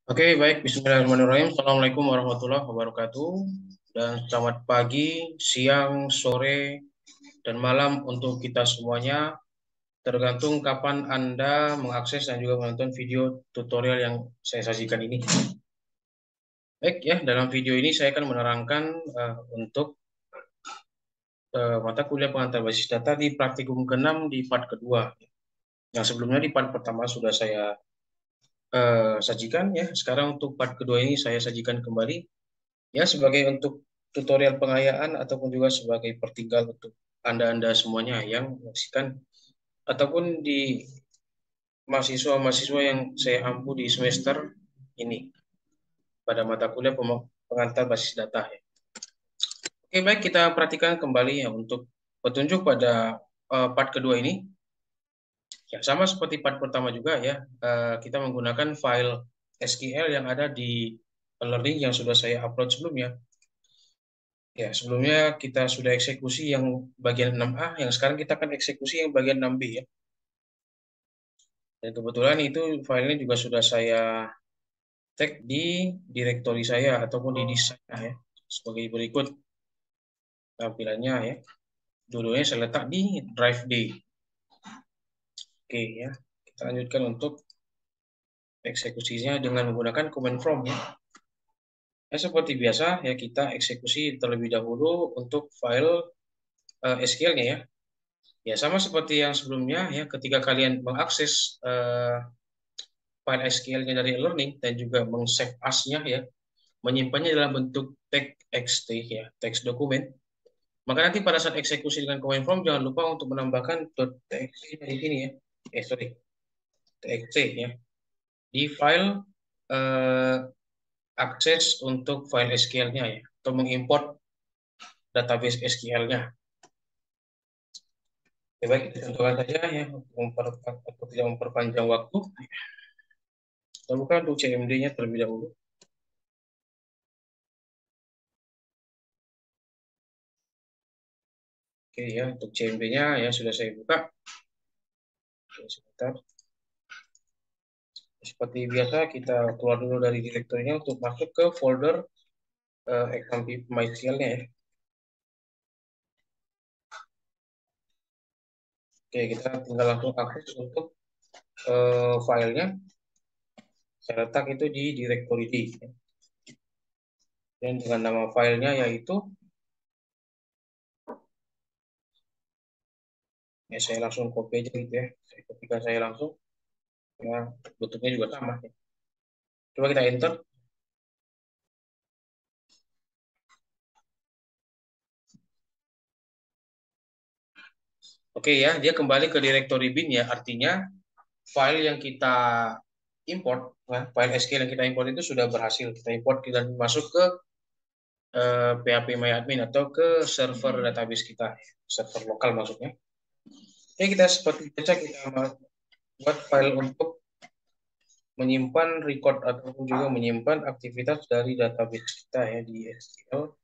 Oke, baik. Bismillahirrahmanirrahim. Assalamualaikum warahmatullahi wabarakatuh. Dan selamat pagi, siang, sore, dan malam untuk kita semuanya. Tergantung kapan Anda mengakses dan juga menonton video tutorial yang saya sajikan ini. Baik ya, dalam video ini saya akan menerangkan untuk mata kuliah pengantar basis data di praktikum ke-6 di part kedua. Yang sebelumnya di part pertama sudah saya sajikan ya. Sekarang untuk part kedua ini saya sajikan kembali. Ya, sebagai untuk tutorial pengayaan ataupun juga sebagai pertinggal untuk Anda-Anda semuanya yang menyaksikan ataupun di mahasiswa-mahasiswa yang saya ampu di semester ini pada mata kuliah pengantar basis data ya. Oke, baik kita perhatikan kembali ya untuk petunjuk pada part kedua ini. Ya, sama seperti part pertama juga ya, kita menggunakan file SQL yang ada di learning yang sudah saya upload sebelumnya. Ya, sebelumnya kita sudah eksekusi yang bagian 6A, yang sekarang kita akan eksekusi yang bagian 6B ya. Dan kebetulan itu filenya juga sudah saya tag di direktori saya ataupun di disk saya ya. Sebagai berikut tampilannya ya. Dulunya saya letak di drive D. Oke ya. Kita lanjutkan untuk eksekusinya dengan menggunakan command from ya. Ya, seperti biasa ya kita eksekusi terlebih dahulu untuk file SQL-nya ya. Ya, sama seperti yang sebelumnya ya, ketika kalian mengakses file SQL-nya dari learning dan juga meng-save as-nya ya, menyimpannya dalam bentuk txt ya, teks dokumen. Maka nanti pada saat eksekusi dengan command prompt jangan lupa untuk menambahkan .txt di sini ya. Sorry, txt ya. Di file eh, akses untuk file SQL-nya ya, atau mengimport database SQL-nya. Ya, baik, kita contohkan saja ya untuk tidak memperpanjang waktu. Kita buka untuk CMD-nya terlebih dahulu. Oke ya, untuk CMD-nya ya sudah saya buka. Oke, sebentar. Seperti biasa kita keluar dulu dari direktorinya untuk masuk ke folder XAMPP MySQL-nya ya. Oke, kita tinggal langsung akses untuk filenya. Saya letak itu di direktori D. Dan dengan nama filenya yaitu, ya saya langsung copy aja gitu ya. Ketika saya langsung, ya bentuknya juga sama. Ya. Coba kita enter. Oke ya, dia kembali ke direktori bin ya. Artinya file yang kita import, ya, file SQL yang kita import itu sudah berhasil kita import dan masuk ke PHP atau ke server database kita, server lokal maksudnya. Jadi kita seperti biasa kita buat file untuk menyimpan record ataupun juga menyimpan aktivitas dari database kita ya di SQL.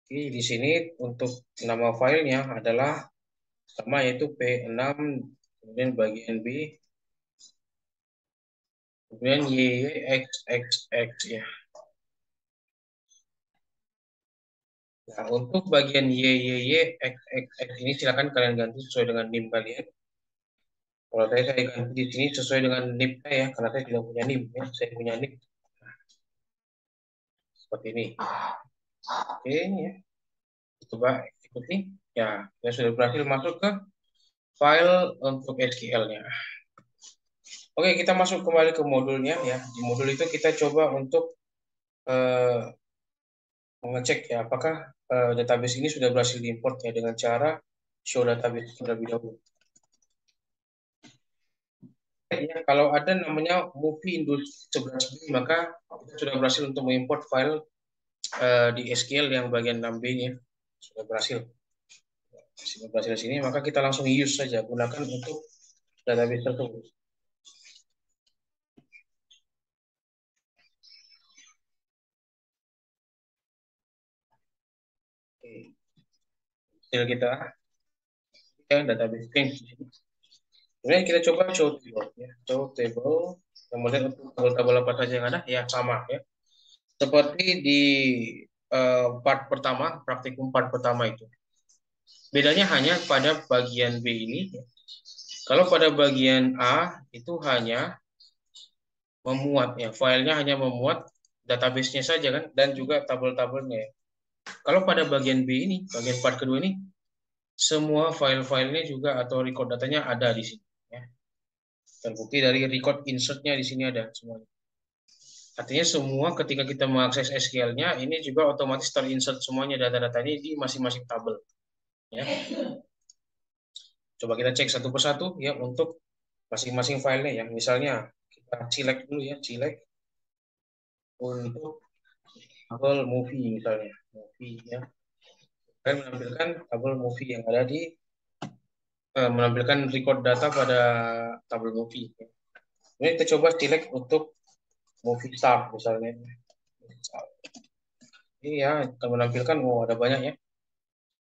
Oke, di sini untuk nama filenya adalah sama yaitu P6, kemudian bagian B, kemudian YYXXX ya. Nah, untuk bagian YYYXXX ini silakan kalian ganti sesuai dengan NIM kalian. Kalau saya ganti di sini sesuai dengan NIM saya, karena saya tidak punya NIM ya. Saya punya NIM seperti ini. Oke ya, coba ikuti. Ya, saya sudah berhasil masuk ke file untuk SQL-nya. Oke, kita masuk kembali ke modulnya ya. Di modul itu kita coba untuk eh, mengecek ya apakah database ini sudah berhasil diimport ya dengan cara show database terlebih dahulu. Ya, kalau ada namanya movie industri 11B maka kita sudah berhasil untuk mengimport file di SQL yang bagian 6B-nya sudah berhasil. Sudah berhasil di sini maka kita langsung use saja gunakan untuk database tersebut. Oke. Hasil kita ya database string di sini. Kemudian kita coba show table ya. Show table. Kemudian untuk tabel-tabel apa saja yang ada ya sama ya. Seperti di part pertama, praktikum part pertama itu. Bedanya hanya pada bagian B ini. Kalau pada bagian A itu hanya memuat ya, filenya hanya memuat database-nya saja kan dan juga tabel-tabelnya. Kalau pada bagian B ini, bagian part kedua ini, semua file-filenya juga atau record datanya ada di sini ya. Terbukti dari record insert-nya di sini ada semuanya. Artinya semua ketika kita mengakses SQL-nya ini juga otomatis terinsert semuanya data-datanya di masing-masing tabel ya. Coba kita cek satu persatu ya untuk masing-masing filenya ya. Misalnya kita select dulu ya, select untuk tabel movie misalnya, movie ya. Dan menampilkan tabel movie yang ada di menampilkan record data pada tabel movie. Ini kita coba select untuk movie star misalnya. Ini ya akan menampilkan oh ada banyak ya.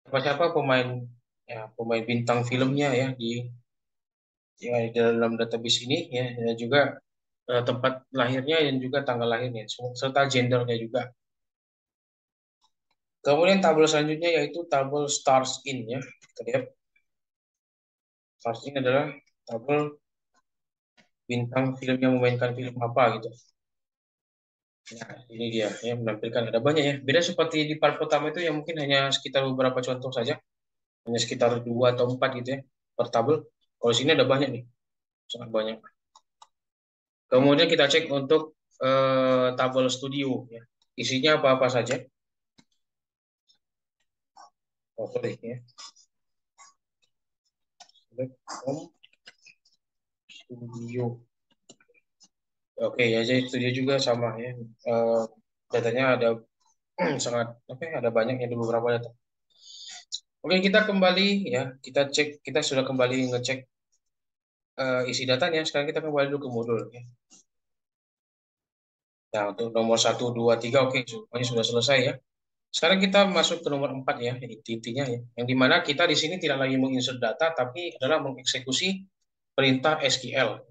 Siapa-siapa pemain ya pemain bintang filmnya ya di dalam database ini ya dan juga tempat lahirnya dan juga tanggal lahirnya serta gendernya juga. Kemudian tabel selanjutnya yaitu tabel stars in ya. Kita lihat stars in adalah tabel bintang film yang memainkan film apa gitu. Nah, ini dia ya menampilkan ada banyak ya. Beda seperti di part pertama itu yang mungkin hanya sekitar beberapa contoh saja, hanya sekitar 2 atau 4 gitu ya per tabel. Kalau sini ada banyak nih, sangat banyak. Kemudian kita cek untuk tabel studio ya. Isinya apa-apa saja. Oh, sorry ya. Select from studio. Oke ya, jadi studio juga sama ya. Datanya ada sangat oke, ada banyak ya, ada beberapa data. Oke, kita kembali ya, kita cek, kita sudah kembali ngecek isi datanya. Sekarang kita kembali dulu ke modul ya. Nah, untuk nomor 1, 2, 3 oke, semuanya sudah selesai ya. Sekarang kita masuk ke nomor 4 ya, intinya ya. Yang dimana kita di sini tidak lagi menginsert data, tapi adalah mengeksekusi perintah SQL.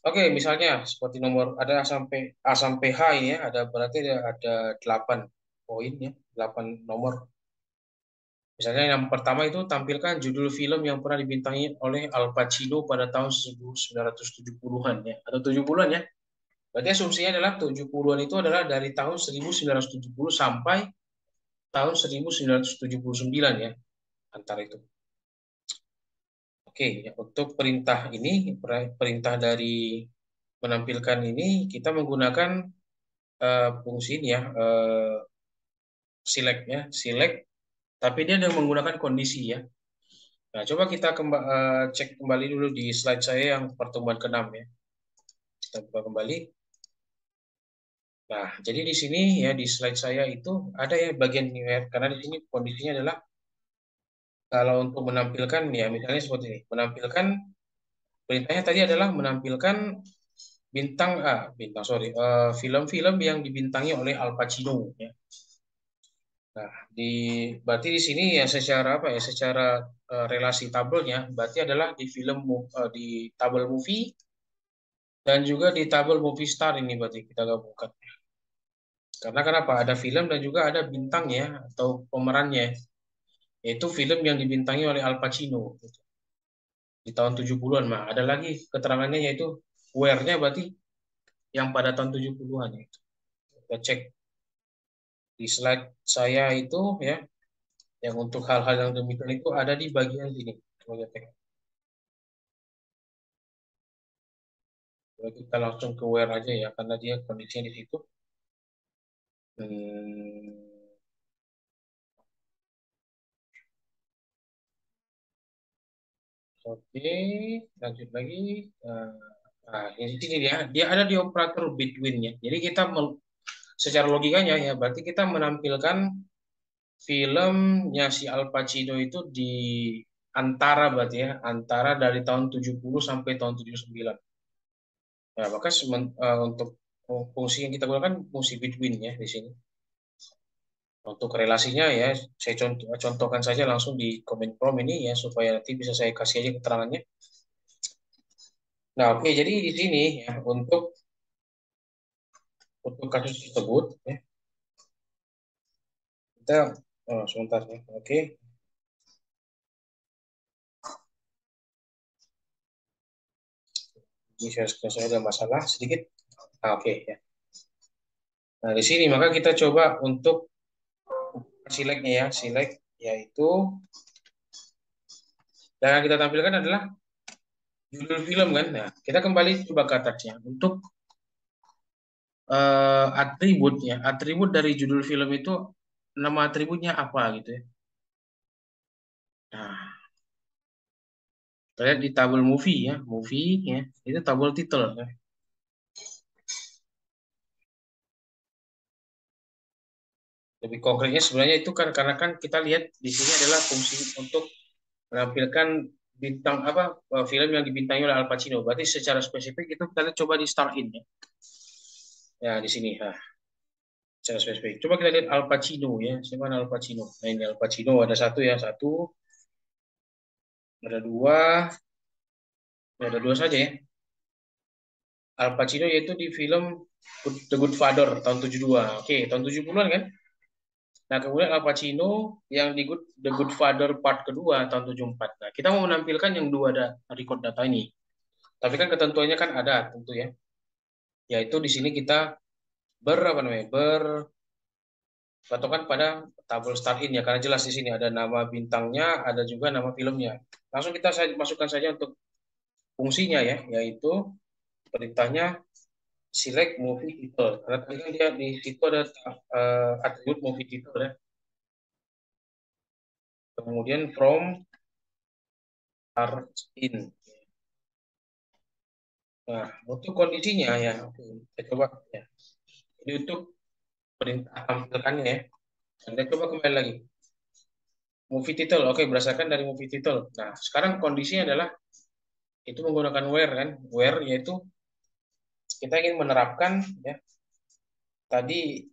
Oke, misalnya seperti nomor ada A sampai H ini ya, ada berarti ada 8 poin ya, 8 nomor. Misalnya yang pertama itu tampilkan judul film yang pernah dibintangi oleh Al Pacino pada tahun 1970-an ya, atau 70-an ya. Berarti asumsinya adalah 70-an itu adalah dari tahun 1970 sampai tahun 1979 ya, antara itu. Oke, ya, untuk perintah ini, perintah dari menampilkan ini kita menggunakan fungsi ini ya, select ya, select, tapi dia ada menggunakan kondisi ya. Nah, coba kita cek kembali dulu di slide saya yang pertemuan ke-6 ya. Kita buka kembali. Nah, jadi di sini ya di slide saya itu ada ya bagian new head karena di sini kondisinya adalah kalau untuk menampilkan ya misalnya seperti ini, menampilkan perintahnya tadi adalah menampilkan film-film yang dibintangi oleh Al Pacino ya. Nah, berarti di sini ya secara apa ya, secara relasi tabelnya berarti adalah di di tabel movie dan juga di tabel movie star ini berarti kita gabungkan. Karena kenapa? Ada film dan juga ada bintangnya atau pemerannya, yaitu film yang dibintangi oleh Al Pacino gitu. Di tahun 70-an. Nah, ada lagi keterangannya yaitu where-nya berarti yang pada tahun 70-an itu. Kita cek di slide saya itu ya, yang untuk hal-hal yang demikian itu ada di bagian sini. Coba cek. Coba kita langsung ke where aja ya, karena dia kondisinya di situ. Hmm, oke, lanjut lagi. Nah, di sini dia ada di operator between ya. Jadi kita secara logikanya ya, berarti kita menampilkan filmnya si Al Pacino itu di antara berarti ya, antara dari tahun 70 sampai tahun 79. Nah, maka untuk fungsi yang kita gunakan fungsi between ya di sini. Untuk relasinya ya, saya contohkan saja langsung di comment prompt ini ya, supaya nanti bisa saya kasih aja keterangannya. Nah, oke, jadi di sini ya, untuk kasus tersebut, ya, kita, sebentar ya, oke, ini saya ada masalah sedikit. Nah, oke ya. Nah, di sini maka kita coba untuk select-nya ya, select, yaitu yang kita tampilkan adalah judul film kan. Nah, kita kembali coba ke atasnya untuk atribut ya, atribut dari judul film itu, nama atributnya apa gitu ya. Nah, kita lihat di tabel movie ya, movie ya, itu tabel title ya. Lebih konkretnya sebenarnya itu kan karena kan kita lihat di sini adalah fungsi untuk menampilkan bintang apa, film yang dibintangi oleh Al Pacino. Berarti secara spesifik itu kita coba di start in ya. Ya di sini ya, secara spesifik. Coba kita lihat Al Pacino ya. Siapa Al Pacino? Nah ini Al Pacino ada satu ya, satu, ada dua saja ya. Al Pacino yaitu di film The Good Father tahun 72. Oke, tahun 70-an kan? Nah, kemudian Al Pacino yang di The Good Father part kedua tahun 74. Nah, kita mau menampilkan yang dua ada record data ini. Tapi kan ketentuannya kan ada tentu ya. Yaitu di sini kita apa namanya? Berpatokan pada tabel start in ya, karena jelas di sini ada nama bintangnya, ada juga nama filmnya. Langsung kita masukkan saja untuk fungsinya ya, yaitu perintahnya select movie title. Karena tadi kan dia di situ ada atribut movie title ya. Kemudian from start in. Nah, untuk kondisinya ya, oke, kita coba ya. Jadi untuk perintah tampilkannya ya. Anda coba kembali lagi. Movie title, oke, berdasarkan dari movie title. Nah, sekarang kondisinya adalah itu menggunakan where kan, where yaitu kita ingin menerapkan ya tadi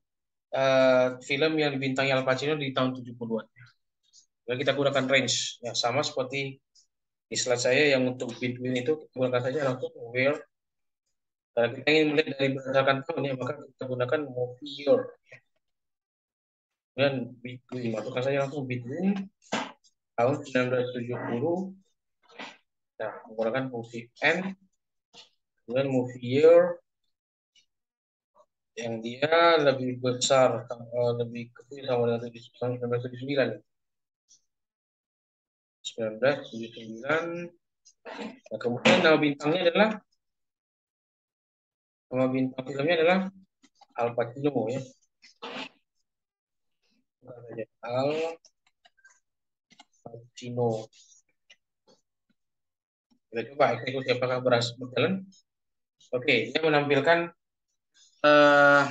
film yang dibintangi Al Pacino di tahun 70-an. Jadi kita gunakan range ya, sama seperti di slide saya yang untuk between itu kita gunakan saja langsung where. Kalau kita ingin melihat dari berdasarkan tahun ya, maka kita gunakan movie year. Dan between, masukkan saja langsung between tahun 1970. Nah, menggunakan fungsi n, kemudian movie year yang dia lebih besar, lebih kecil sama dengan 1979. 1979. Nah, kemudian nama bintang filmnya adalah Al Pacino ya. Al Pacino. Kita coba eksekusi apakah berjalan. Oke, dia menampilkan uh,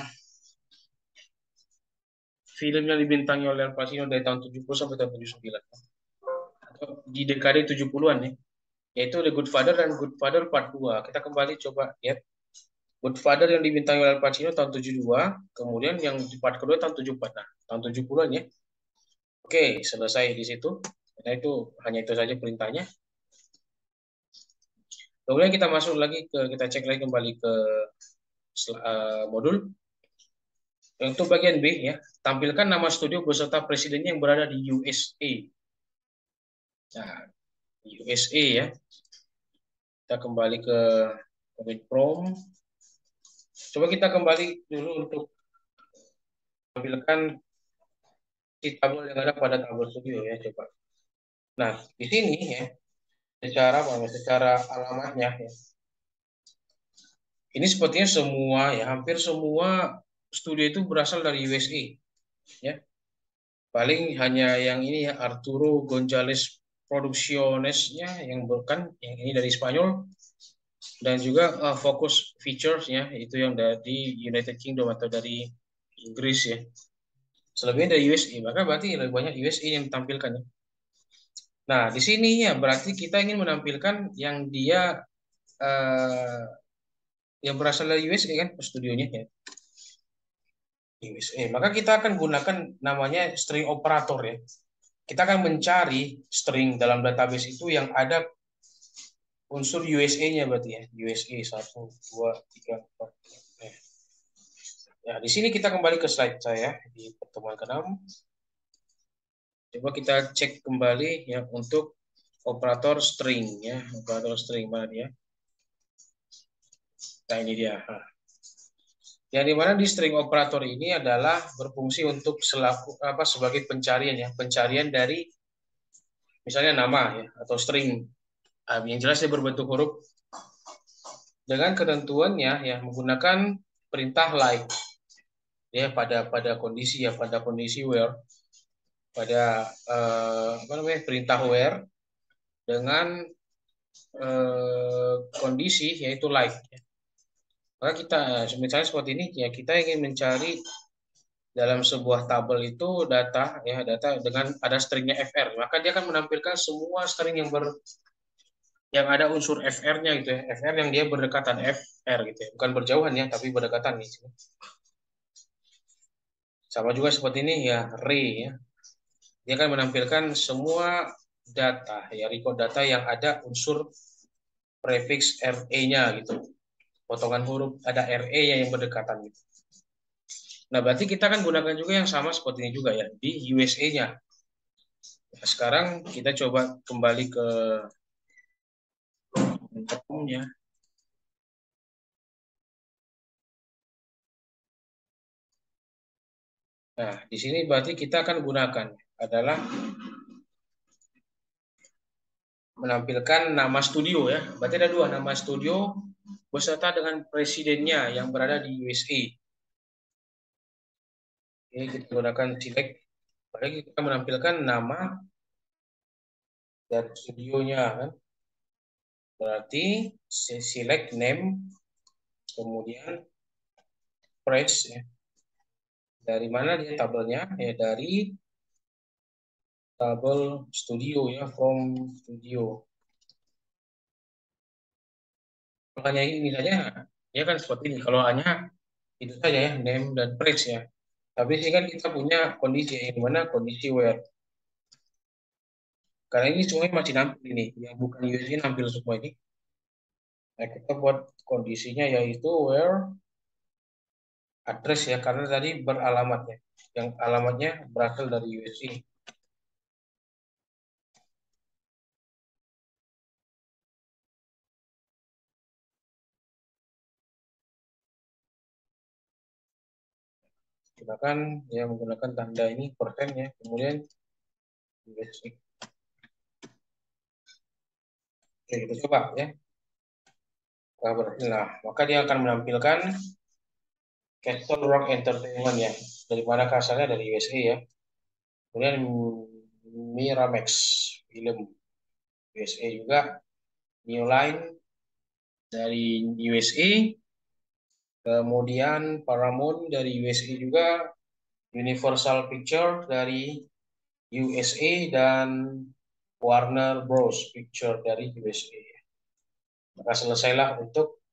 film yang dibintangi oleh Al Pacino dari tahun 70 sampai tahun 79. Atau di dekade 70-an ya. Yaitu The Good Father dan Good Father Part 2. Kita kembali coba lihat. Good Father yang dibintangi oleh Al Pacino tahun 72, kemudian yang di part kedua tahun 74. Nah, tahun 70-an ya. Oke, selesai di situ. Nah, itu hanya itu saja perintahnya. Kemudian kita masuk lagi kita cek lagi kembali ke modul. Untuk bagian B ya, tampilkan nama studio beserta presidennya yang berada di USA. Nah, USA ya. Kita kembali ke Commit Prom. Coba kita kembali dulu untuk tampilkan di tabel yang ada pada tabel studio ya, coba. Nah, di sini ya, secara alamatnya ya. Ini sepertinya semua ya, hampir semua studio itu berasal dari USA ya. Paling hanya yang ini ya, Arturo González Producciones-nya yang bukan, yang ini dari Spanyol, dan juga Focus Features ya, itu yang dari United Kingdom atau dari Inggris ya. Selebihnya dari USA, maka berarti lebih banyak USA yang ditampilkan ya. Nah, di sini ya berarti kita ingin menampilkan yang dia yang berasal dari USA kan studionya ya. di USA. Maka kita akan gunakan namanya string operator ya. Kita akan mencari string dalam database itu yang ada unsur USA-nya berarti ya. USA 1, 2, 3, 4. Ya, di sini kita kembali ke slide saya di pertemuan ke-6. Coba kita cek kembali ya untuk operator string ya. Operator string mana dia? Nah, ini dia. Nah, yang dimana di string operator ini adalah berfungsi untuk sebagai pencarian ya, pencarian dari misalnya nama ya atau string. Yang jelas dia berbentuk huruf dengan ketentuannya ya menggunakan perintah like ya pada kondisi ya pada kondisi where pada apa namanya perintah where dengan kondisi yaitu like. Maka kita misalnya seperti ini ya kita ingin mencari dalam sebuah tabel itu data ya data dengan ada stringnya fr maka dia akan menampilkan semua string yang ada unsur fr-nya gitu ya fr yang dia berdekatan fr gitu ya bukan berjauhan ya tapi berdekatan gitu. Sama juga seperti ini ya re ya dia akan menampilkan semua data ya record data yang ada unsur prefix re-nya gitu potongan huruf ada re-nya yang berdekatan gitu. Nah berarti kita akan gunakan juga yang sama seperti ini juga ya di USA-nya. Nah, sekarang kita coba kembali ke umumnya. Nah, di sini berarti kita akan gunakan adalah menampilkan nama studio ya. Berarti ada dua nama studio beserta dengan presidennya yang berada di USA. Ini kita gunakan select. Berarti kita menampilkan nama dan studionya kan. Berarti select name kemudian press ya. Dari mana dia tabelnya? Ya dari tabel studio ya from studio. Makanya ini saja ya kan seperti ini. Kalau hanya itu saja ya name dan place ya. Tapi sih kan kita punya kondisi yang mana kondisi where. Karena ini semuanya masih nampil ini, yang bukan USG nampil semua ini. Nah, kita buat kondisinya yaitu where address ya, karena tadi beralamatnya. Yang alamatnya berasal dari USG. Gunakan ya menggunakan tanda ini persen ya, kemudian USG. Oke, kita coba ya. Nah, maka dia akan menampilkan Castle Rock Entertainment ya. Dari mana asalnya dari USA ya. Kemudian Miramax film USA juga, New Line dari USA, kemudian Paramount dari USA juga, Universal Picture dari USA dan Warner Bros Picture dari USA. Maka selesailah untuk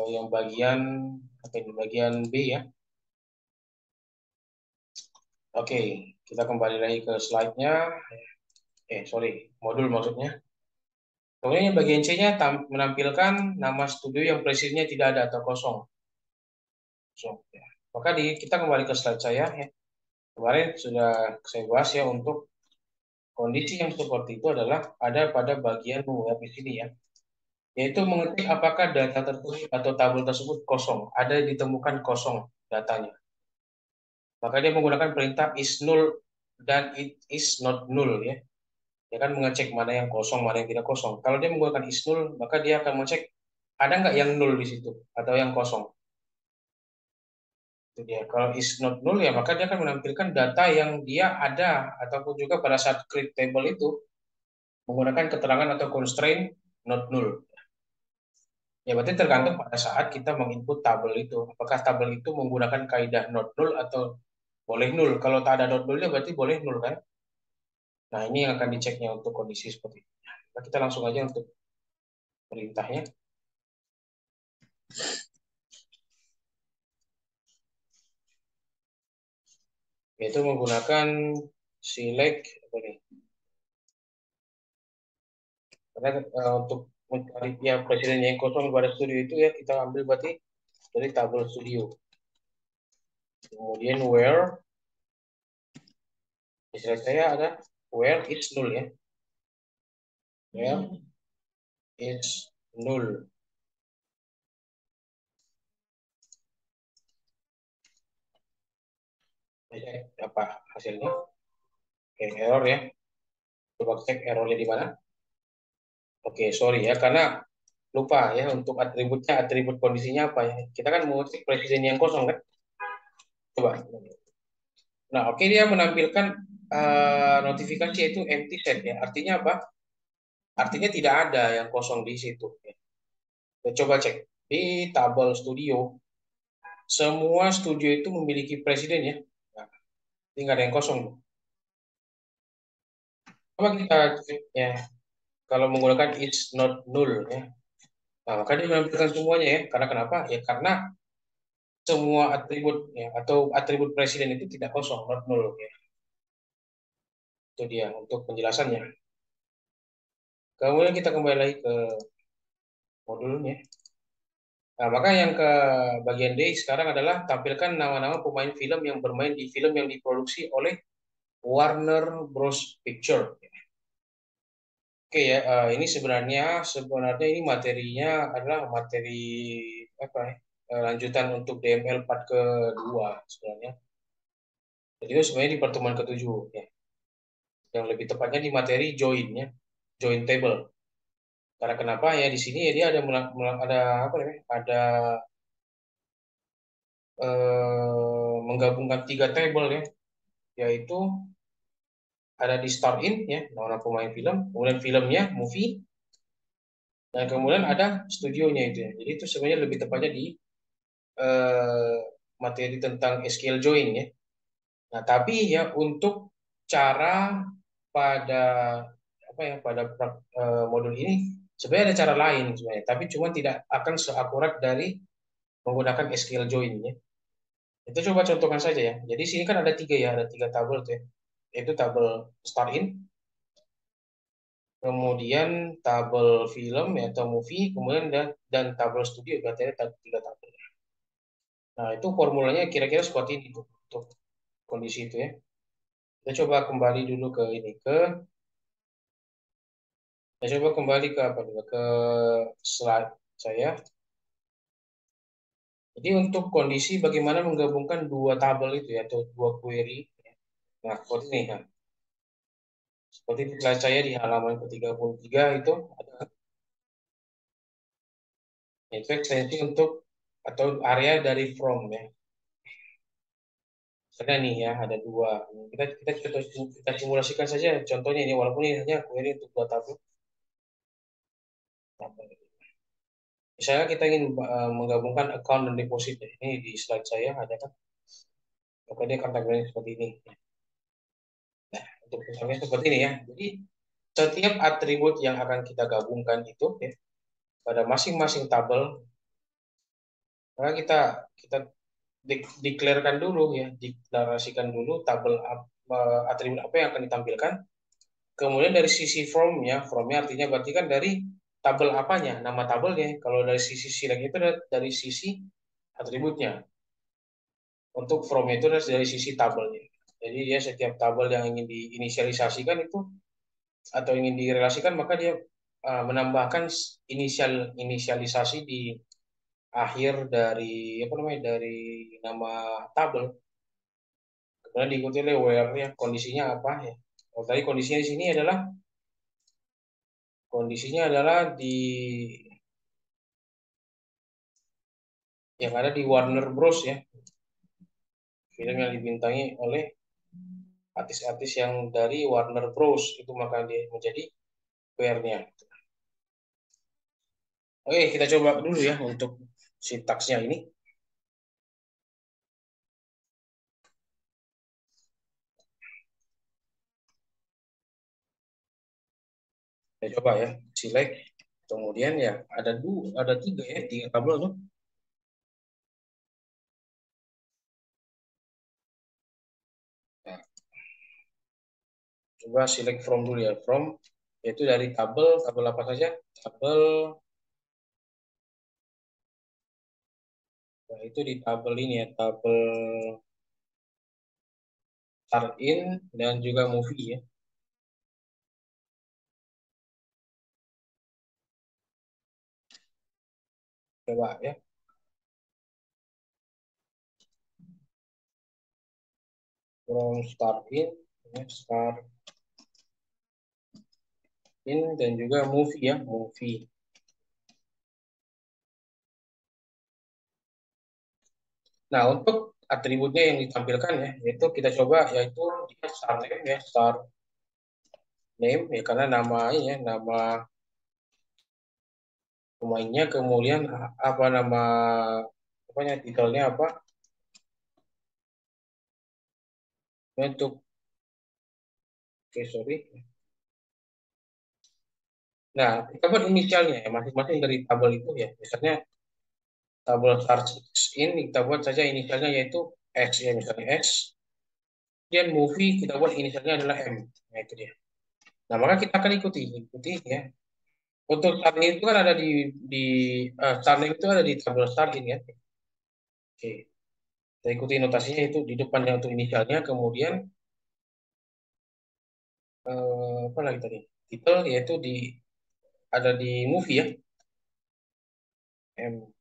yang bagian apa ini bagian B ya. Oke, kita kembali lagi ke slide-nya. Sorry, modul maksudnya. Kemudian yang bagian C-nya menampilkan nama studio yang presidennya tidak ada atau kosong. Ya. Maka kita kembali ke slide saya ya. Kemarin sudah saya bahas ya untuk kondisi yang seperti itu adalah ada pada bagian web di sini ya. Yaitu mengecek apakah data tersebut atau tabel tersebut kosong, ada ditemukan kosong datanya. Maka dia menggunakan perintah is null dan it is not null ya. Dia kan mengecek mana yang kosong, mana yang tidak kosong. Kalau dia menggunakan is null, maka dia akan mengecek ada nggak yang null di situ atau yang kosong. Itu dia. Kalau is not null ya maka dia akan menampilkan data yang dia ada ataupun juga pada saat create table itu menggunakan keterangan atau constraint not null. Ya berarti tergantung pada saat kita menginput tabel itu. Apakah tabel itu menggunakan kaidah not null atau boleh null. Kalau tak ada not nullnya berarti boleh null kan. Nah ini yang akan diceknya untuk kondisi seperti ini. Nah, kita langsung aja untuk perintahnya. yaitu menggunakan select apa nih? Karena untuk mencari ya presiden yang kosong pada studio itu ya kita ambil berarti dari tabel studio. Kemudian where, istilah saya ada where it's null ya, where it's null. Apa hasilnya? Oke, error ya. Coba cek errornya di mana. Oke, sorry ya, karena lupa ya untuk atributnya, atribut kondisinya apa ya. Kita kan mau cek presiden yang kosong kan. Coba. Nah, oke dia menampilkan notifikasi itu empty set ya. Artinya apa? Artinya tidak ada yang kosong di situ. Ya. Coba cek di tabel studio. Semua studio itu memiliki presiden ya. Nah, ini nggak ada yang kosong. Coba kita cek ya. Kalau menggunakan it's not null ya. Nah, maka dia menampilkan semuanya ya. Karena kenapa? Ya karena semua atribut ya atau atribut presiden itu tidak kosong, not null ya. Itu dia untuk penjelasannya. Kemudian kita kembali lagi ke modulnya. Nah, maka yang ke bagian D sekarang adalah tampilkan nama-nama pemain film yang bermain di film yang diproduksi oleh Warner Bros. Picture. Oke ya, ini sebenarnya ini materinya adalah materi apa ya? Lanjutan untuk DML part kedua sebenarnya. Jadi itu sebenarnya di pertemuan ketujuh ya. Yang lebih tepatnya di materi join ya, join table. Karena kenapa ya di sini ya dia ada apa namanya? Ada menggabungkan tiga table ya, yaitu ada di start in ya, nama pemain film, kemudian filmnya, movie, dan kemudian ada studionya itu ya. Jadi itu sebenarnya lebih tepatnya di eh, materi tentang SQL join ya. Nah, tapi ya untuk cara pada apa ya pada modul ini sebenarnya ada cara lain sebenarnya, tapi cuma tidak akan seakurat dari menggunakan SQL join ya. Itu coba contohkan saja ya. Jadi sini kan ada tiga ya, ada tiga tabel tuh ya. Yaitu tabel start in, kemudian tabel film ya, atau movie, kemudian dan tabel studio, berarti ada tiga tabel. Nah, itu formulanya kira-kira seperti ini tuh, untuk kondisi itu ya. Kita coba kembali dulu ke ini, saya coba kembali ke apa dulu, ke slide saya. Jadi untuk kondisi bagaimana menggabungkan dua tabel itu ya, atau dua query. Nah, seperti ini ya. Seperti di slide saya di halaman ke-33 itu ada itu ekstensi untuk atau area dari from ya. Karena nih ya ada dua. Kita simulasikan saja contohnya ini walaupun ini hanya query untuk dua tabel. Misalnya kita ingin menggabungkan account dan deposit ya. Ini di slide saya ada kan. Maka dia kategorinya seperti ini. Untuk misalnya seperti ini ya. Jadi setiap atribut yang akan kita gabungkan itu ya, pada masing-masing tabel, maka kita declarekan dulu ya, deklarasikan dulu tabel atribut apa yang akan ditampilkan. Kemudian dari sisi formnya artinya berarti kan dari tabel apanya, nama tabelnya. Kalau dari sisi select itu dari sisi atributnya. Untuk formnya itu dari sisi tabelnya. Jadi dia setiap tabel yang ingin diinisialisasikan itu atau ingin direlasikan maka dia menambahkan inisialisasi di akhir dari apa namanya dari nama tabel. Kemudian diikuti oleh where-nya kondisinya apa ya. Kalau tadi kondisinya di sini adalah di yang ada di Warner Bros ya, film yang dibintangi oleh artis-artis yang dari Warner Bros itu maka dia menjadi where-nya. Oke, kita coba dulu ya untuk sintaksnya ini. Kita coba ya, select. Kemudian ya ada tiga ya, tiga tabel tuh. Coba select from dulu ya, from yaitu dari tabel apa saja? Tabel, nah itu di tabel ini ya, tabel start in dan juga movie ya. Coba ya, from start in, ya, start in dan juga movie ya, movie. Nah, untuk atributnya yang ditampilkan ya, yaitu kita coba yaitu dia start name ya, start name ya karena nama ini ya, nama pemainnya, kemudian apa nama apanya titelnya apa? Untuk oke sorry. Nah, kita buat inisialnya ya, masing-masing dari tabel itu ya. Misalnya tabel start in kita buat saja inisialnya yaitu X ya, misalnya X. Kemudian movie kita buat inisialnya adalah M. Nah, itu dia. Nah, maka kita akan ikuti ya. Untuk start name itu kan ada di start name itu ada di tabel start in ya. Oke. Kita ikuti notasinya itu di depannya untuk inisialnya, kemudian apa lagi tadi? Titel yaitu ada di movie ya. M.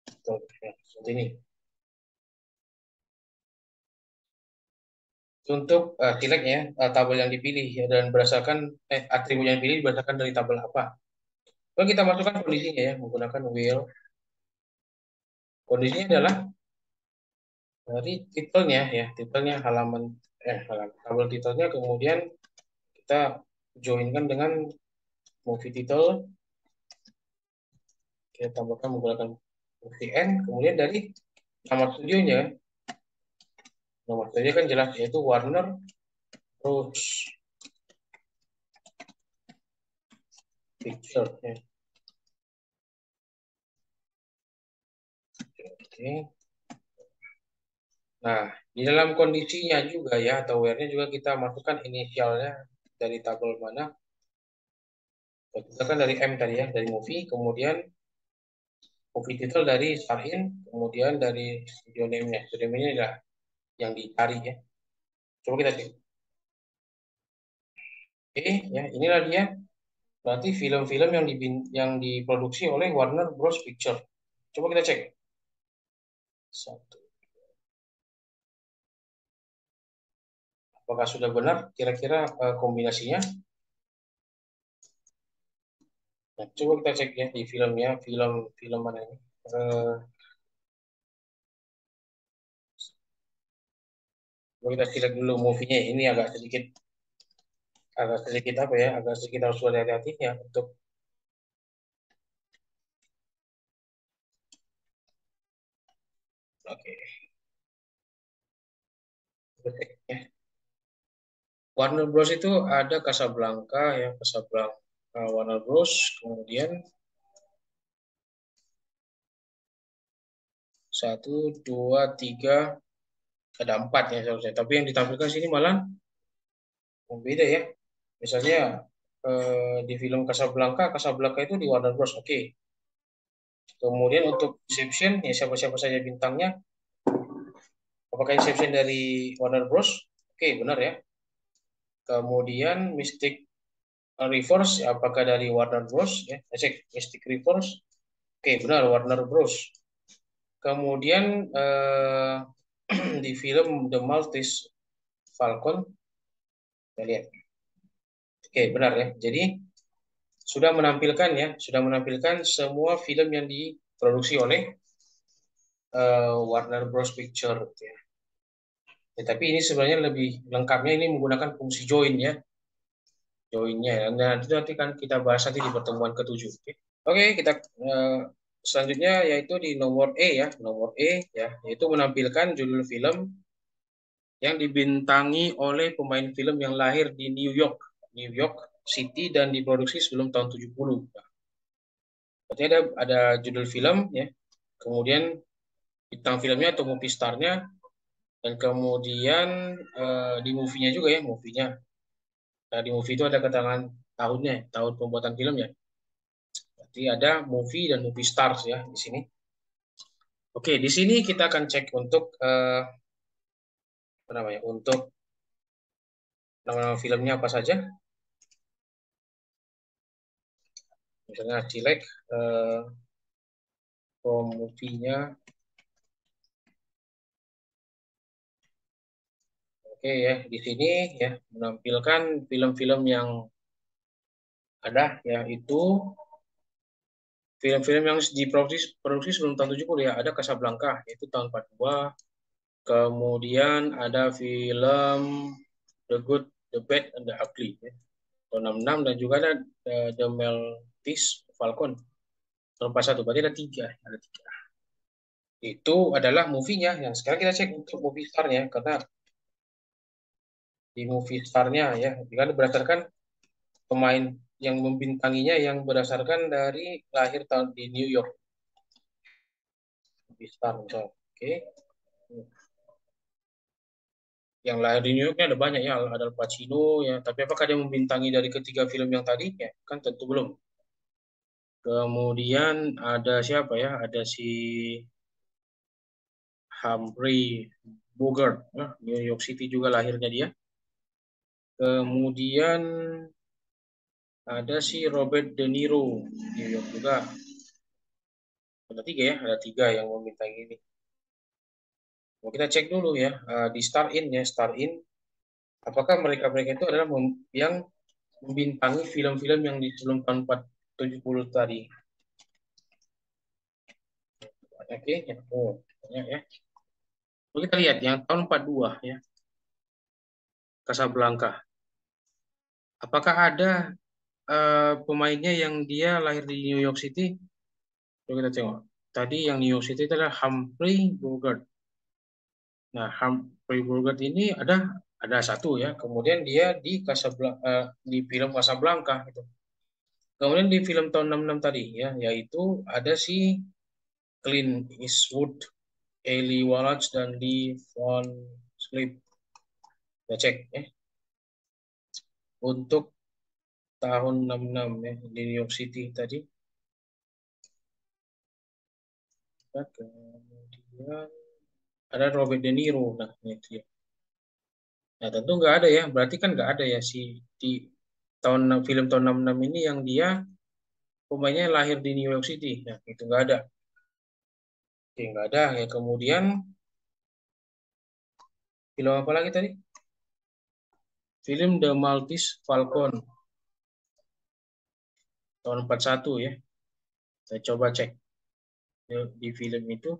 Betul, ya, seperti ini. Untuk select ya, tabel yang dipilih ya, dan berdasarkan atribut yang dipilih berdasarkan dari tabel apa. Lalu kita masukkan kondisinya ya menggunakan will. Kondisinya adalah dari titelnya ya, titelnya halaman tabel titelnya, kemudian kita joinkan dengan movie title, kita tambahkan menggunakan movie n, kemudian dari nama studionya, nama studio kan jelas yaitu Warner Bros Picture ya. Oke. Nah, di dalam kondisinya juga ya, atau where-nya juga kita masukkan inisialnya dari tabel mana. Kita kan dari M tadi ya, dari movie, kemudian movie title dari start in, kemudian dari studio name-nya. Studio name-nya adalah yang dicari ya. Coba kita cek. Oke, ya inilah dia. Berarti film-film yang diproduksi oleh Warner Bros. Picture. Coba kita cek. Satu. Apakah sudah benar kira-kira kombinasinya? Nah, coba kita cek ya di filmnya, film mana ini? Coba kita select dulu movie-nya. Ini agak sedikit apa ya? Agak sedikit harus hati-hati ya untuk oke. Kita cek ya. Warner Bros itu ada Casablanca ya, Casablanca Warner Bros. Kemudian satu, dua, tiga, ada empat ya seharusnya. Tapi yang ditampilkan sini malah beda ya. Misalnya di film Casablanca, Casablanca itu di Warner Bros. Oke. Kemudian untuk Inception, ya siapa-siapa saja bintangnya. Apakah Inception dari Warner Bros? Oke, benar ya. Kemudian Mystic Reverse, apakah dari Warner Bros? Ya, saya cek Mystic Reverse. Oke, benar Warner Bros. Kemudian di film The Maltese Falcon, kita lihat. Oke, benar ya. Jadi sudah menampilkan semua film yang diproduksi oleh Warner Bros Picture gitu ya. Ya, tapi ini sebenarnya lebih lengkapnya ini menggunakan fungsi join ya, joinnya. Dan nanti kan kita bahas nanti di pertemuan ketujuh. Oke, kita eh, selanjutnya yaitu di nomor E ya, nomor E ya, yaitu menampilkan judul film yang dibintangi oleh pemain film yang lahir di New York City dan diproduksi sebelum tahun 70. Berarti ada judul film ya, kemudian bintang filmnya atau movie star-nya, dan kemudian di movie-nya juga ya, movie-nya. Nah, di movie itu ada keterangan tahunnya, tahun pembuatan filmnya. Jadi ada movie dan movie stars ya di sini. Oke, di sini kita akan cek untuk apa namanya? Untuk nama-nama filmnya apa saja. Misalnya Cilek, movie-nya. Oke ya, di sini ya menampilkan film-film yang ada, yaitu film-film yang diproduksi sebelum tahun 70 ya. Ada Casablanca, yaitu tahun 42. Kemudian ada film The Good, The Bad, and The Ugly ya. Tahun 66 dan juga ada The Maltese Falcon tahun 41. Berarti ada tiga, ada tiga. Itu adalah movie-nya. Yang sekarang kita cek untuk movie star-nya karena di movie star-nya ya, kan berdasarkan pemain yang membintanginya yang berdasarkan dari lahir tahun di New York. Movie star misal. Oke. Yang lahir di New Yorknya ada banyak ya, ada Al Pacino ya. Tapi apakah dia membintangi dari ketiga film yang tadi? Ya, kan tentu belum. Kemudian ada siapa ya? Ada si Humphrey Bogart, New York City juga lahirnya dia. Kemudian ada si Robert De Niro, New York juga. Ada tiga ya, ada tiga yang membintangi ini. Mau kita cek dulu ya di Star In ya, Star In. Apakah mereka-mereka itu adalah yang membintangi film-film yang di sebelum tahun 70 tadi? Oke, ya. Oh, banyak ya. Kita lihat yang tahun 42 ya, Casablanca. Apakah ada pemainnya yang dia lahir di New York City? Coba kita tengok. Tadi yang New York City itu adalah Humphrey Bogart. Nah, Humphrey Bogart ini ada satu ya. Kemudian dia di di film Casablanca gitu. Kemudian di film tahun 66 tadi ya, yaitu ada si Clint Eastwood, Eli Wallach dan Lee Van Cleef. Kita cek ya. Untuk tahun 66 ya di New York City tadi. Nah, kemudian ada Robert De Niro. Nah, itu ya. Nah, tentu nggak ada ya. Berarti kan nggak ada ya si di film tahun 66 ini yang dia pemainnya lahir di New York City. Nah, itu nggak ada. Oke, nggak ada ya. Kemudian film apa lagi tadi? Film The Maltese Falcon tahun 41 ya. Saya coba cek di film itu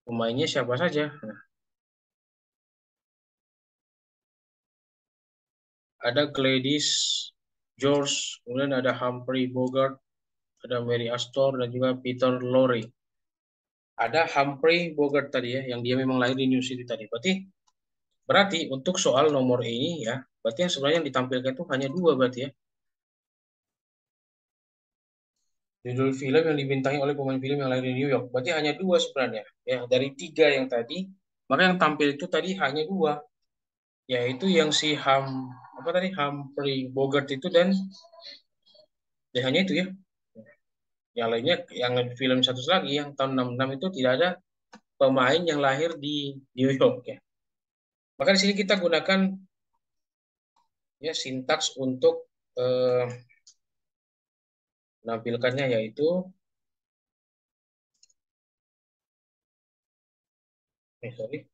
pemainnya siapa saja. Nah, ada Gladys George, kemudian ada Humphrey Bogart, ada Mary Astor dan juga Peter Lorre. Ada Humphrey Bogart tadi ya, yang dia memang lahir di New City tadi. Berarti untuk soal nomor ini ya, berarti yang sebenarnya yang ditampilkan itu hanya dua berarti ya. Judul film yang dibintangi oleh pemain film yang lahir di New York. Berarti hanya dua sebenarnya. Ya, dari tiga yang tadi, maka yang tampil itu tadi hanya dua. Yaitu yang si apa tadi Humphrey Bogart itu dan ya hanya itu ya. Yang lainnya yang film satu lagi yang tahun 66 itu tidak ada pemain yang lahir di New York ya. Maka di sini kita gunakan ya sintaks untuk eh, menampilkannya yaitu sorry,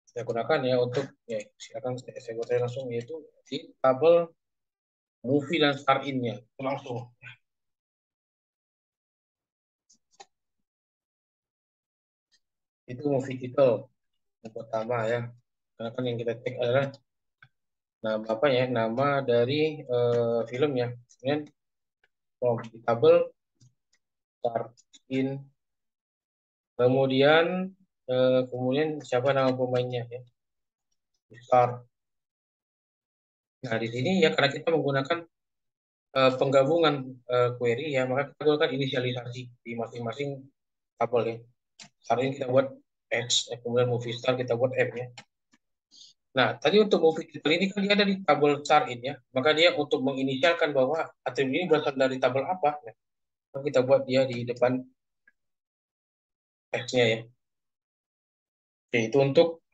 saya gunakan ya untuk ya silakan saya buat langsung yaitu di tabel movie dan star in-nya langsung. Itu movie title yang pertama ya. Karena kan yang kita cek adalah nama apa ya, nama dari filmnya. Kemudian di tabel star in, kemudian kemudian siapa nama pemainnya ya. Star. Nah, di sini ya karena kita menggunakan penggabungan query ya, maka kita gunakan inisialisasi di masing-masing tabel ya. Hari ini kita buat X, kemudian movie star kita buat M ya. Nah, tadi untuk movie star ini kan dia ada di tabel star in ya, maka dia untuk menginisialkan bahwa atribut ini berasal dari tabel apa, ya. Maka kita buat dia di depan X-nya ya. Oke, itu untuk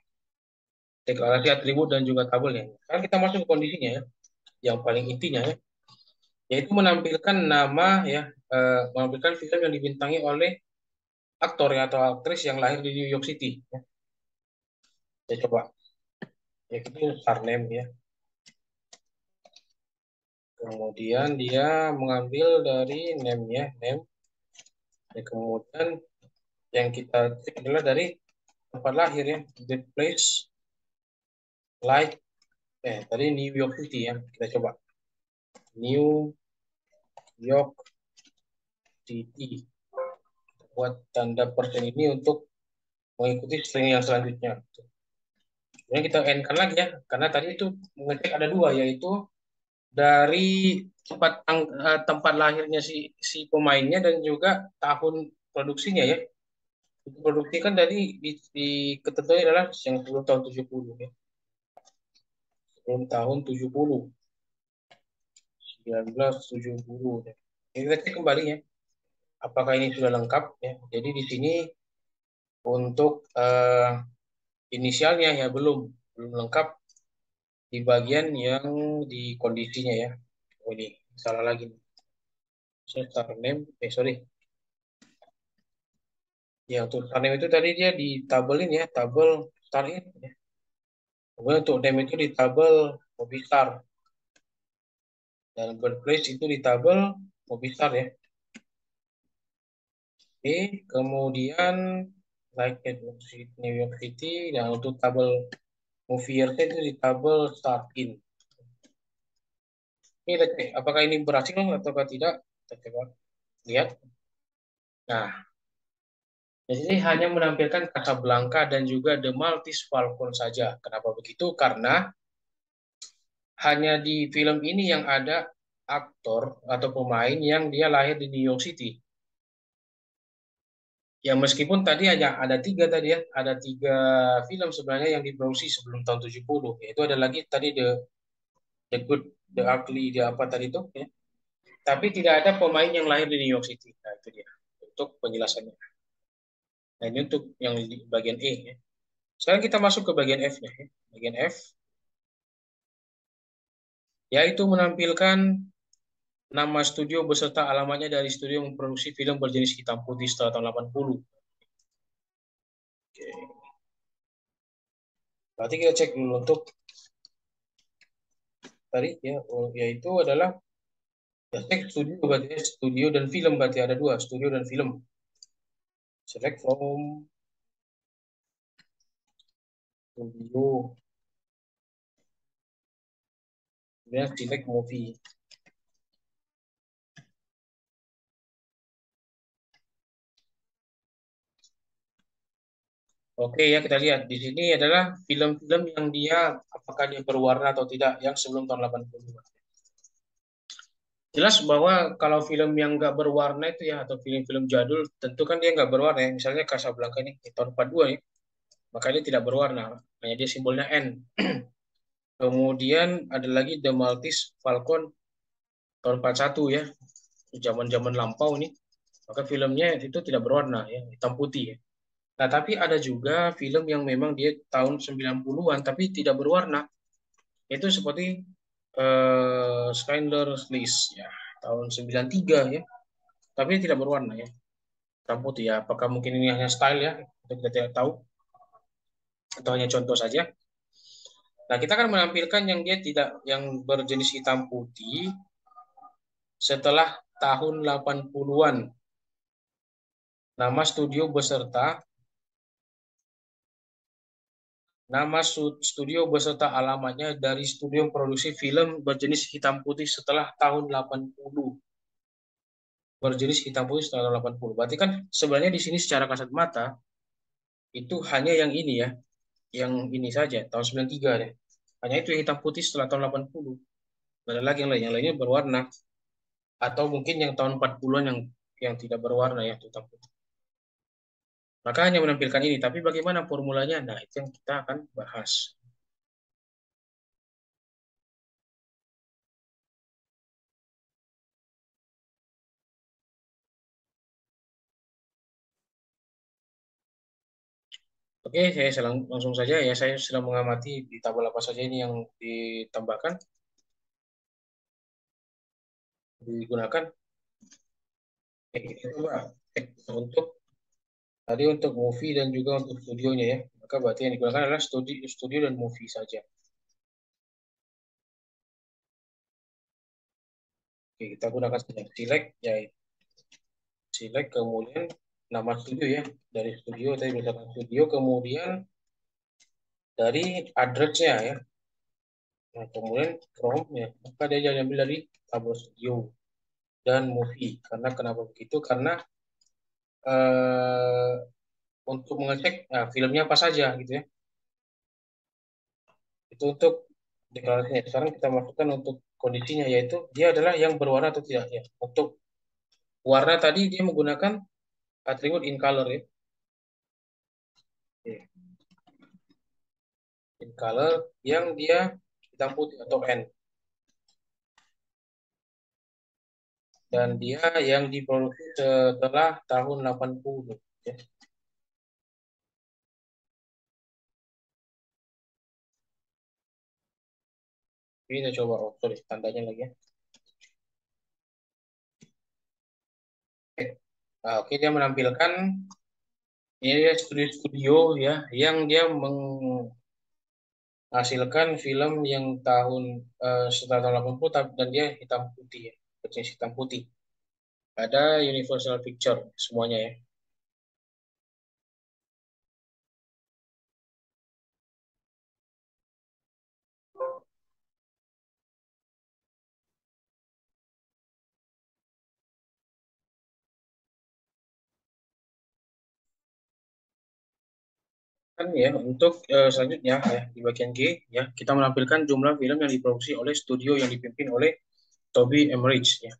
deklarasi atribut dan juga tabelnya. Sekarang kita masuk ke kondisinya ya, yang paling intinya ya, yaitu menampilkan nama ya, menampilkan film yang dibintangi oleh aktor ya, atau aktris yang lahir di New York City. Ya. Saya coba, ya itu star name ya. Kemudian dia mengambil dari name-nya, name. Ya, kemudian yang kita cek adalah dari tempat lahir ya, the place, like, tadi New York City ya. Kita coba New York City. Buat tanda persen ini untuk mengikuti string yang selanjutnya. Kemudian kita N-kan lagi ya, karena tadi itu mengecek ada dua, yaitu dari tempat lahirnya si pemainnya dan juga tahun produksinya ya. Produksi kan tadi di ketentuannya adalah yang sebelum tahun 70 ya. Sebelum tahun 70, 1970 ya. Jadi kita cek kembali ya, apakah ini sudah lengkap ya. Jadi di sini untuk inisialnya ya belum lengkap di bagian yang di kondisinya ya. Oh ini salah lagi. Saya star name, sorry. Ya untuk star name itu tadi dia di tabelin ya, tabel star in. Ya. Kemudian untuk name itu di tabel Mobistar. Dan birthplace itu di tabel Mobistar ya. Oke, kemudian like New York City, dan untuk tabel movie year itu di tabel start in. Ini kita cek, apakah ini berhasil atau tidak? Kita coba lihat. Nah, di sini hanya menampilkan Casablanca dan juga The Maltese Falcon saja. Kenapa begitu? Karena hanya di film ini yang ada aktor atau pemain yang dia lahir di New York City. Ya meskipun tadi hanya ada tiga tadi ya, ada tiga film sebenarnya yang diproduksi sebelum tahun 70. Yaitu ada lagi tadi The Good, The Ugly, The apa tadi itu ya. Tapi tidak ada pemain yang lahir di New York City. Nah itu dia untuk penjelasannya. Nah ini untuk yang di bagian E ya. Sekarang kita masuk ke bagian F ya. Bagian F yaitu menampilkan nama studio beserta alamatnya dari studio yang memproduksi film berjenis hitam putih setelah tahun 80. Oke. Berarti kita cek dulu untuk tadi ya, yaitu adalah ya, cek studio berarti ya, studio dan film berarti ada dua, studio dan film. Select from studio, kemudian select movie. Oke ya, kita lihat di sini adalah film-film yang dia apakah dia berwarna atau tidak yang sebelum tahun 80. Jelas bahwa kalau film yang nggak berwarna itu ya, atau film-film jadul tentu kan dia nggak berwarna ya. Misalnya Casablanca ini tahun 42 ya, maka dia tidak berwarna, hanya dia simbolnya N. Kemudian ada lagi The Maltese Falcon tahun 41 ya, zaman-zaman lampau ini, maka filmnya itu tidak berwarna ya, hitam putih ya. Nah, tapi ada juga film yang memang dia tahun 90-an tapi tidak berwarna. Itu seperti Schindler's List ya, tahun 93 ya, tapi tidak berwarna ya. Hitam putih ya. Apakah mungkin ini hanya style ya? Itu kita tidak tahu, atau hanya contoh saja. Nah, kita akan menampilkan yang dia tidak yang berjenis hitam putih setelah tahun 80-an. Nama studio beserta studio beserta alamatnya dari studio produksi film berjenis hitam putih setelah tahun 80. Berjenis hitam putih setelah tahun 80. Berarti kan sebenarnya di sini secara kasat mata itu hanya yang ini ya, yang ini saja tahun 93 deh. Hanya itu yang hitam putih setelah tahun 80. Ada lagi yang lain, yang lainnya berwarna. atau mungkin yang tahun 40-an yang tidak berwarna ya, hitam putih. Maka hanya menampilkan ini, tapi bagaimana formulanya? Nah, itu yang kita akan bahas. Oke, saya langsung saja ya. Saya sudah mengamati di tabel apa saja ini yang ditambahkan, digunakan. Coba untuk tadi untuk movie dan juga untuk studionya ya. Maka berarti yang digunakan adalah studio dan movie saja. Oke, kita gunakan saja select ya, select kemudian nama studio ya. Dari studio tadi misalkan studio kemudian dari address-nya ya. Nah, kemudian from ya. Maka dia jangan ambil dari tabel studio dan movie. Karena kenapa begitu? Karena eh, untuk mengecek nah, filmnya apa saja gitu ya. Itu untuk deklarasinya. Sekarang kita masukkan untuk kondisinya yaitu dia adalah yang berwarna atau tidak ya. Untuk warna tadi dia menggunakan atribut in color ya. Oke. In color yang dia hitam putih atau N dan dia yang diproduksi setelah tahun 80 ya. Ini kita coba oh sorry tandanya lagi ya. Oke. Nah, oke dia menampilkan ini dia studio-studio ya yang dia menghasilkan film yang tahun setelah tahun 80 dan dia hitam putih ya. Berjenis hitam putih. Ada Universal Picture semuanya ya. Kan ya untuk selanjutnya ya di bagian G ya kita menampilkan jumlah film yang diproduksi oleh studio yang dipimpin oleh Toby Emmerich ya.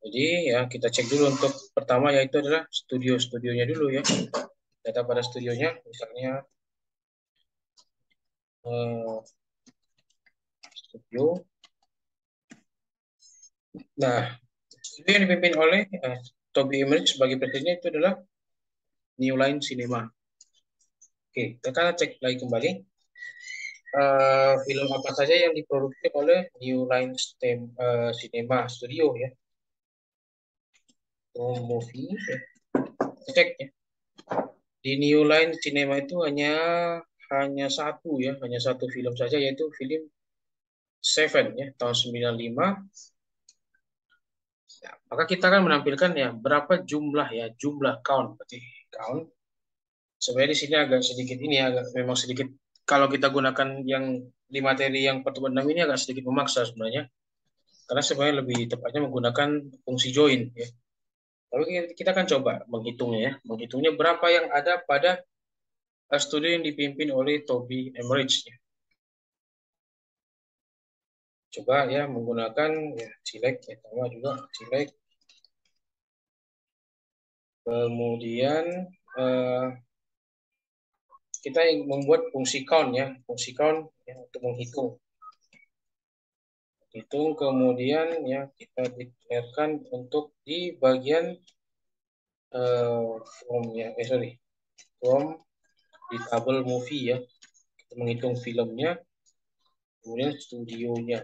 Jadi ya kita cek dulu untuk pertama yaitu adalah studionya dulu ya. Data pada studionya misalnya eh, studio. Nah, studio yang dipimpin oleh Toby Emmerich sebagai presidennya itu adalah New Line Cinema. Oke, kita cek lagi kembali film apa saja yang diproduksi oleh New Line Cinema Studio ya. Movie ya. Cek ya. Di New Line Cinema itu hanya satu ya, hanya satu film saja yaitu film Seven ya tahun 95. Ya, maka kita akan menampilkan ya berapa jumlah ya, jumlah count berarti count. Sebenarnya di sini agak sedikit ini agak memang sedikit kalau kita gunakan yang di materi yang pertemuan 6 ini agak sedikit memaksa sebenarnya. Karena sebenarnya lebih tepatnya menggunakan fungsi join ya. Tapi kita akan coba menghitungnya ya. Menghitungnya berapa yang ada pada studi yang dipimpin oleh Toby Emmerich ya. Coba ya menggunakan ya select ya sama juga select kemudian eh, kita yang membuat fungsi count ya fungsi count ya, untuk menghitung hitung kemudian ya kita declarekan untuk di bagian from ya sorry from di tabel movie ya kita menghitung filmnya kemudian studionya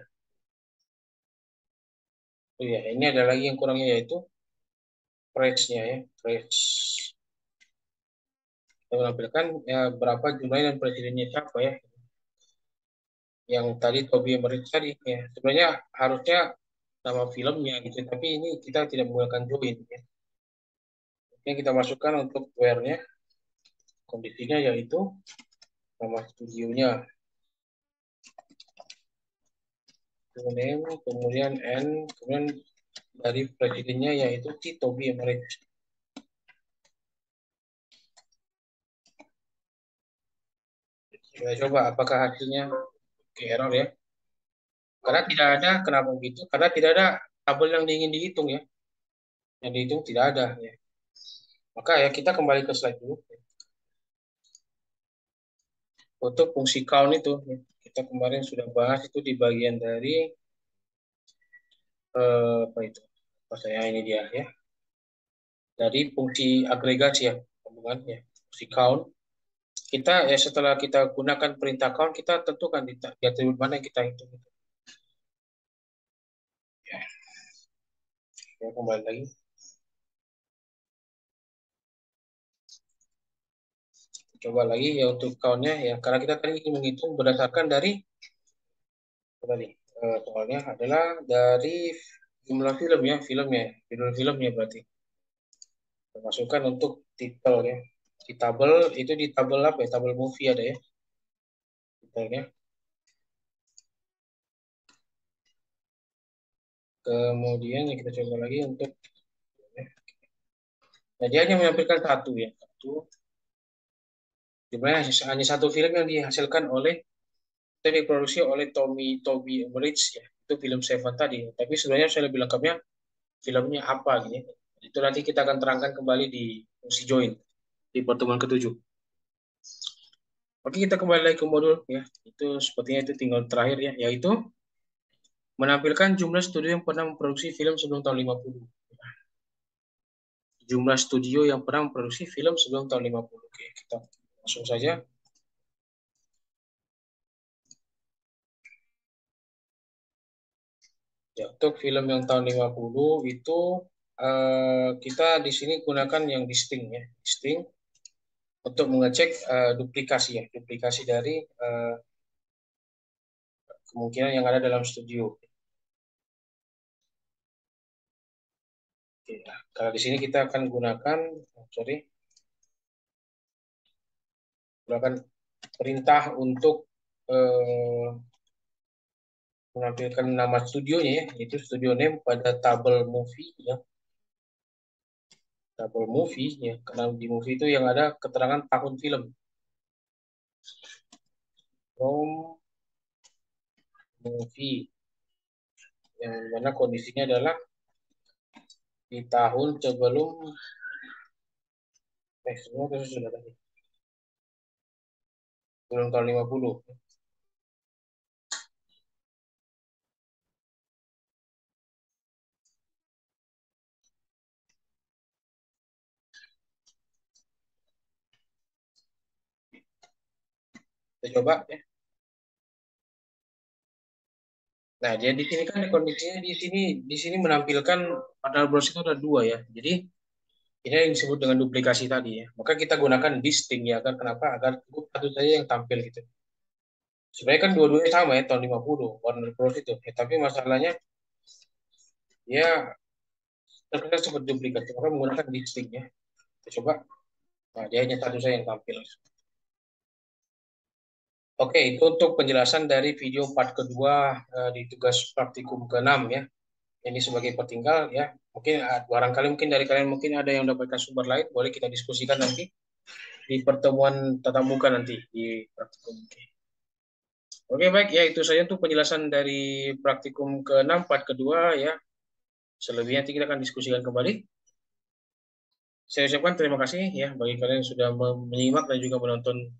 oh ya ini ada lagi yang kurangnya yaitu price-nya ya price kita menampilkan ya berapa jumlahnya dan presidennya siapa ya yang tadi Toby Emmerich tadi ya sebenarnya harusnya nama filmnya gitu tapi ini kita tidak menggunakan join ya. Yang kita masukkan untuk where-nya kondisinya yaitu nama studionya kemudian N kemudian dari presidennya yaitu si Toby Emmerich. Kita coba apakah hasilnya ke error ya karena tidak ada kenapa begitu karena tidak ada tabel yang ingin dihitung ya. Yang dihitung tidak ada ya. Maka ya kita kembali ke slide dulu. Untuk fungsi count itu ya. Kita kemarin sudah bahas itu di bagian dari apa itu? Apa saya ini dia ya. Dari fungsi agregasi ya, hubungan ya. Fungsi count. Kita ya setelah kita gunakan perintah count, kita tentukan di atribut mana yang kita hitung. Ya, kembali lagi. Coba lagi ya untuk count-nya ya. Karena kita tadi ingin menghitung berdasarkan dari tadi soalnya adalah dari jumlah film ya, filmnya, judul filmnya berarti. Masukkan untuk titel ya. Di tabel itu di tabel apa ya? Tabel movie ada ya. Titelnya. Kemudian ya kita coba lagi untuk ya. Nah, dia hanya menampilkan satu ya. Satu. Dimana hanya satu film yang dihasilkan oleh itu diproduksi oleh Toby Emmerich ya. Itu film Seven tadi. Tapi sebenarnya saya lebih lengkapnya filmnya apa gitu ya. Itu nanti kita akan terangkan kembali di fungsi join di pertemuan ketujuh. Oke, kita kembali lagi ke modul ya. Itu sepertinya itu tinggal terakhir ya, yaitu menampilkan jumlah studio yang pernah memproduksi film sebelum tahun 50. Jumlah studio yang pernah memproduksi film sebelum tahun 50. Oke, kita langsung saja. Ya, untuk film yang tahun 50 itu kita di sini gunakan yang distinct ya, distinct untuk mengecek duplikasi ya, duplikasi dari kemungkinan yang ada dalam studio. Oke, nah, kalau di sini kita akan gunakan, gunakan perintah untuk menampilkan nama studionya ya, yaitu studio name pada tabel movie ya, tabel movie ya, karena di movie itu yang ada keterangan tahun film. From movie yang mana kondisinya adalah di tahun sebelum semua itu sudah tadi sebelum tahun 50. Kita coba ya. Nah, jadi di sini kan kondisinya di sini menampilkan pada browser itu ada dua ya. Jadi ini yang disebut dengan duplikasi tadi ya. Maka kita gunakan distinct ya kan, kenapa? Agar cukup satu saja yang tampil gitu. Sebenarnya kan dua-duanya sama ya tahun 50 Warner Bros itu. Ya, tapi masalahnya ya terkadang seperti duplikat. Maka menggunakan distinct ya. Kita coba. Nah, dia hanya satu saja yang tampil. Oke, itu untuk penjelasan dari video part kedua di tugas praktikum ke-6 ya. Ini sebagai pertinggal ya. Mungkin barangkali mungkin dari kalian mungkin ada yang mendapatkan sumber lain, boleh kita diskusikan nanti di pertemuan tatap muka nanti di praktikum. Oke, baik ya, itu saja untuk penjelasan dari praktikum ke-6 part kedua ya. Selebihnya nanti kita akan diskusikan kembali. Saya ucapkan terima kasih ya bagi kalian yang sudah menyimak dan juga menonton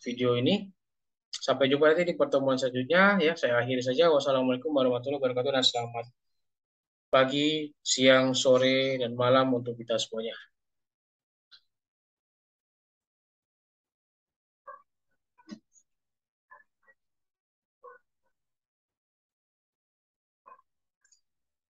video ini. Sampai jumpa nanti di pertemuan selanjutnya ya. Saya akhiri saja. Wassalamualaikum warahmatullahi wabarakatuh dan selamat pagi, siang, sore, dan malam untuk kita semuanya.